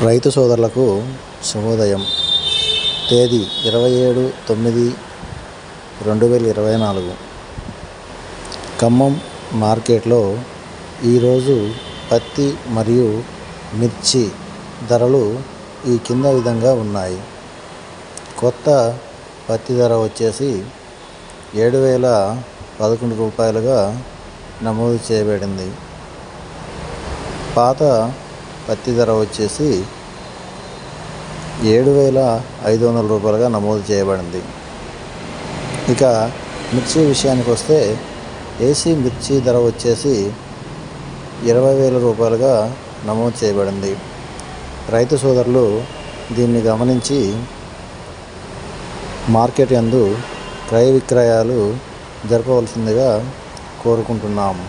రైతు సోదరులకు శుభోదయం. తేదీ 27/9/2024. ఖమ్మం మార్కెట్లో ఈరోజు పత్తి మరియు మిర్చి ధరలు ఈ కింద విధంగా ఉన్నాయి. కొత్త పత్తి ధర వచ్చేసి 7,011 రూపాయలుగా నమోదు చేయబడింది. పాత పత్తి ధర వచ్చేసి 7,500 రూపాయలుగా నమోదు చేయబడింది. ఇక మిర్చి విషయానికి వస్తే ఏసీ మిర్చి ధర వచ్చేసి 20,000 రూపాయలుగా నమోదు చేయబడింది. రైతు సోదరులు దీన్ని గమనించి మార్కెట్ యందు క్రయ విక్రయాలు జరపవలసిందిగా కోరుకుంటున్నాము.